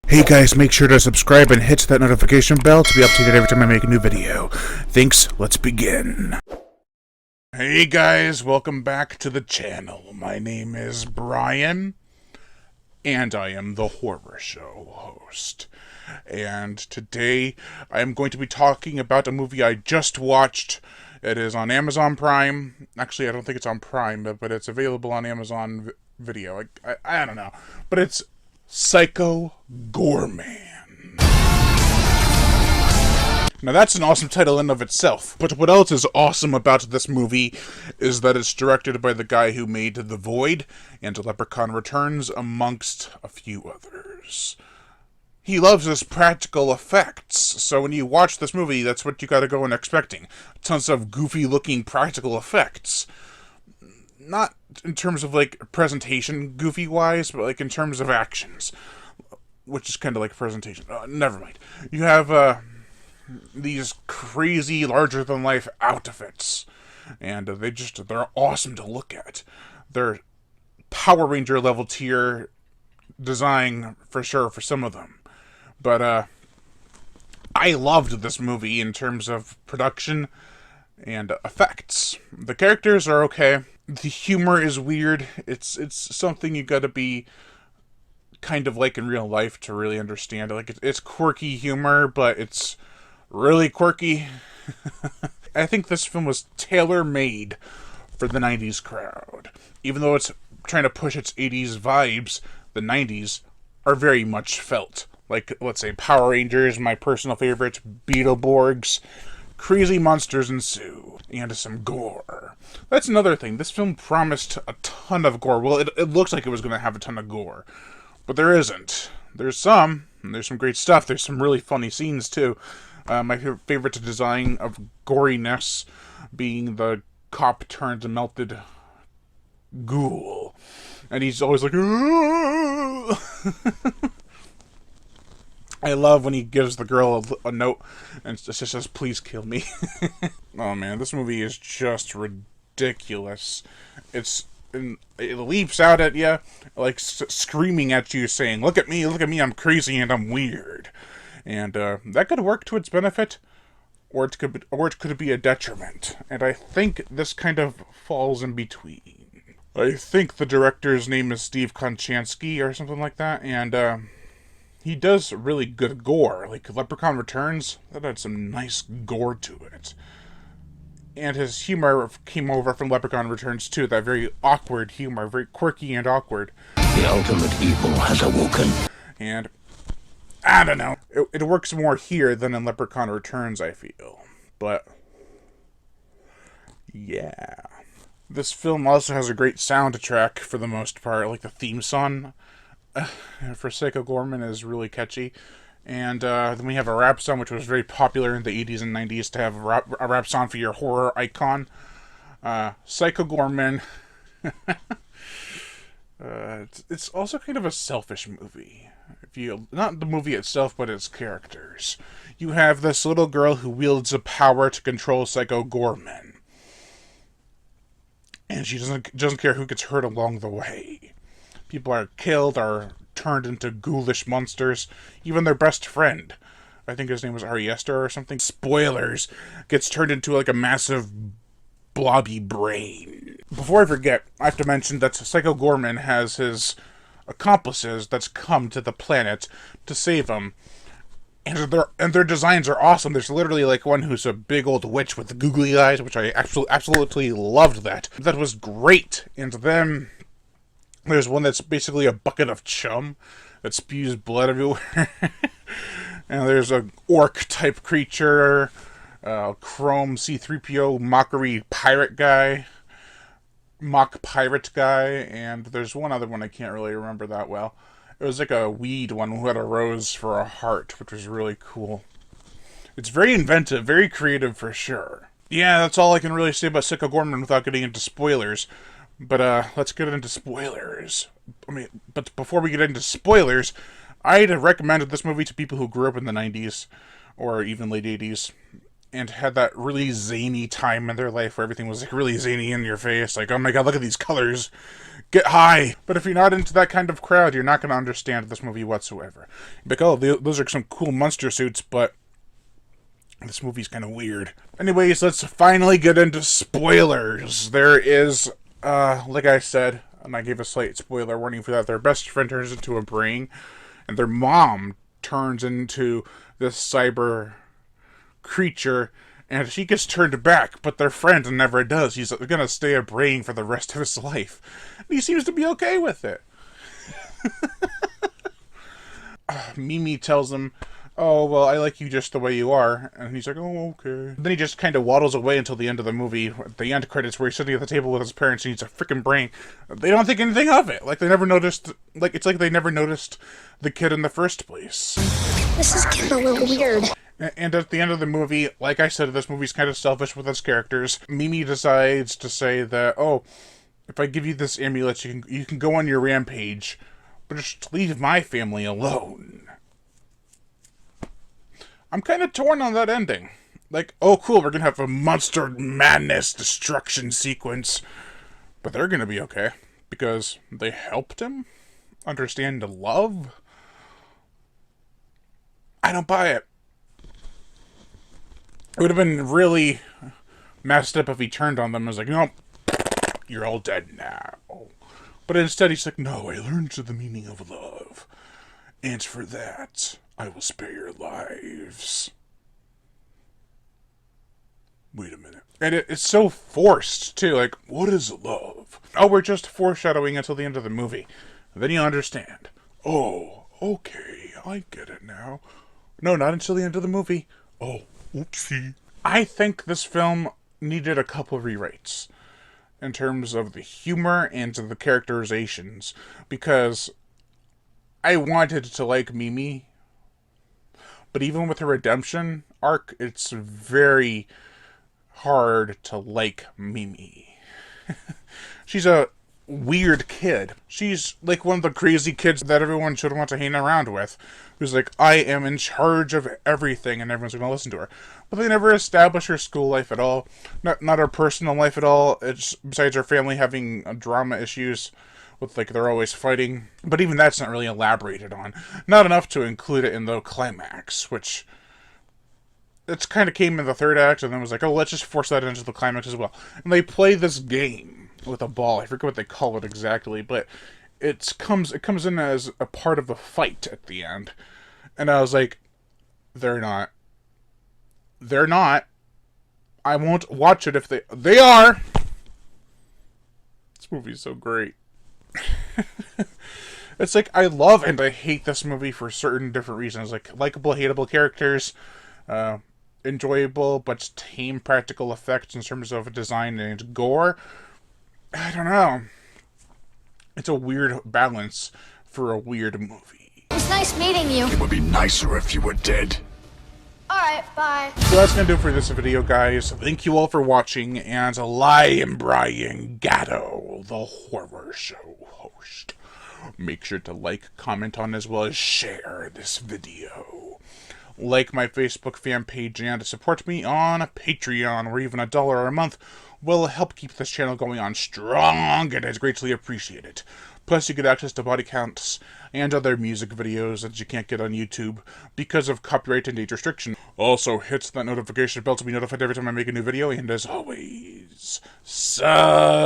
Hey guys, make sure to subscribe and hit that notification bell to be updated every time I make a new video. Thanks, let's begin. Hey guys, welcome back to the channel. My name is Brian, and I am the Horror Show host. And today, I am going to be talking about a movie I just watched. It is on Amazon Prime. Actually, I don't think it's on Prime, but it's available on Amazon Video. I don't know. But it's Psycho Goreman. Now that's an awesome title in of itself, but what else is awesome about this movie is that it's directed by the guy who made The Void and Leprechaun Returns, amongst a few others. He loves his practical effects, so when you watch this movie, that's what you gotta go in expecting. Tons of goofy-looking practical effects. Not in terms of, like, presentation goofy-wise, but, like, in terms of actions. Which is kind of like presentation. Never mind. You have, these crazy, larger-than-life outfits. And they're awesome to look at. They're Power Ranger level tier design, for sure, for some of them. But, I loved this movie in terms of production and effects. The characters are okay. The humor is weird. It's something you gotta be kind of like in real life to really understand. Like, it's quirky humor, but it's really quirky. I think this film was tailor-made for the 90s crowd. Even though it's trying to push its 80s vibes, the 90s are very much felt. Like, let's say, Power Rangers, my personal favorite, Beetleborgs, crazy monsters ensue, and some gore. That's another thing. This film promised a ton of gore. Well, it looks like it was going to have a ton of gore, but there isn't. There's some great stuff. There's some really funny scenes, too. My favorite design of goriness being the cop turned melted ghoul. And he's always like, I love when he gives the girl a note and it just says, "Please kill me." Oh man, this movie is just ridiculous. It leaps out at you, like screaming at you, saying, look at me, I'm crazy and I'm weird." And that could work to its benefit, or it could be a detriment. And I think this kind of falls in between. I think the director's name is Steve Konchansky or something like that, and he does really good gore. Like, Leprechaun Returns, that had some nice gore to it. And his humor came over from Leprechaun Returns, too. That very awkward humor, very quirky and awkward. The ultimate evil has awoken. And, I don't know. It works more here than in Leprechaun Returns, I feel. But, yeah. This film also has a great soundtrack, for the most part. Like, the theme song for Psycho Goreman is really catchy. And then we have a rap song, which was very popular in the 80s and 90s to have a rap song for your horror icon. Psycho Goreman. It's also kind of a selfish movie. Not the movie itself, but its characters. You have this little girl who wields the power to control Psycho Goreman. And she doesn't care who gets hurt along the way. People are killed, are turned into ghoulish monsters. Even their best friend, I think his name was Ariester or something, spoilers, gets turned into like a massive blobby brain. Before I forget, I have to mention that Psycho Goreman has his accomplices that's come to the planet to save him. And their designs are awesome. There's literally like one who's a big old witch with googly eyes, which I absolutely loved that. That was great. And then there's one that's basically a bucket of chum that spews blood everywhere. And there's a orc-type creature, chrome C-3PO mockery pirate guy, mock pirate guy, and there's one other one I can't really remember that well. It was like a weed one who had a rose for a heart, which was really cool. It's very inventive, very creative for sure. Yeah, that's all I can really say about Psycho Goreman without getting into spoilers. But, let's get into spoilers. But before we get into spoilers, I'd have recommended this movie to people who grew up in the 90s, or even late 80s. and had that really zany time in their life where everything was like really zany in your face. Like, oh my god, look at these colors. Get high. But if you're not into that kind of crowd, you're not going to understand this movie whatsoever. You're like, oh, those are some cool monster suits, but this movie's kind of weird. Anyways, let's finally get into spoilers. There is, like I said, and I gave a slight spoiler warning for that, their best friend turns into a brain, and their mom turns into this cyber creature, and she gets turned back, but their friend never does. He's gonna stay a brain for the rest of his life. And he seems to be okay with it. Mimi tells him, oh, well, I like you just the way you are. And he's like, oh, okay. Then he just kind of waddles away until the end of the movie, the end credits, where he's sitting at the table with his parents and he's a freaking brain. They don't think anything of it. Like, they never noticed, like, it's like they never noticed the kid in the first place. This is getting a little weird. And at the end of the movie, like I said, this movie's kind of selfish with its characters. Mimi decides to say that, oh, if I give you this amulet, you can go on your rampage, but just leave my family alone. I'm kind of torn on that ending. Like, oh cool, we're gonna have a monster madness destruction sequence, but they're gonna be okay, because they helped him understand love? I don't buy it. It would have been really messed up if he turned on them and was like, no, you're all dead now. But instead he's like, no, I learned the meaning of love. And for that, I will spare your lives. Wait a minute. And it's so forced, too. Like, what is love? Oh, we're just foreshadowing until the end of the movie. Then you understand. Oh, okay, I get it now. No, not until the end of the movie. Oh, oopsie. I think this film needed a couple rewrites in terms of the humor and the characterizations, because I wanted to like Mimi, but even with her redemption arc, it's very hard to like Mimi. She's a weird kid. She's like one of the crazy kids that everyone should want to hang around with, who's like, I am in charge of everything, and everyone's going to listen to her. But they never establish her school life at all, not her personal life at all. It's besides her family having drama issues with, like, they're always fighting. But even that's not really elaborated on. Not enough to include it in the climax, which it's kind of came in the third act, and then was like, oh, let's just force that into the climax as well. And they play this game with a ball. I forget what they call it exactly, but it comes in as a part of the fight at the end. And I was like, they're not. I won't watch it if they are. This movie's so great. It's like, I love and I hate this movie for certain different reasons. Like, likable, hateable characters, enjoyable but tame practical effects in terms of design and gore. I don't know. It's a weird balance for a weird movie. It was nice meeting you. It would be nicer if you were dead. Alright, bye. So that's going to do it for this video, guys. Thank you all for watching, and I am Brian Gatto, the horror show host. Make sure to like, comment on, as well as share this video. Like my Facebook fan page and support me on Patreon, where even $1 a month will help keep this channel going on strong, and is greatly appreciated. Plus, you get access to body counts and other music videos that you can't get on YouTube because of copyright and age restriction. Also, hit that notification bell to be notified every time I make a new video, and as always, subscribe.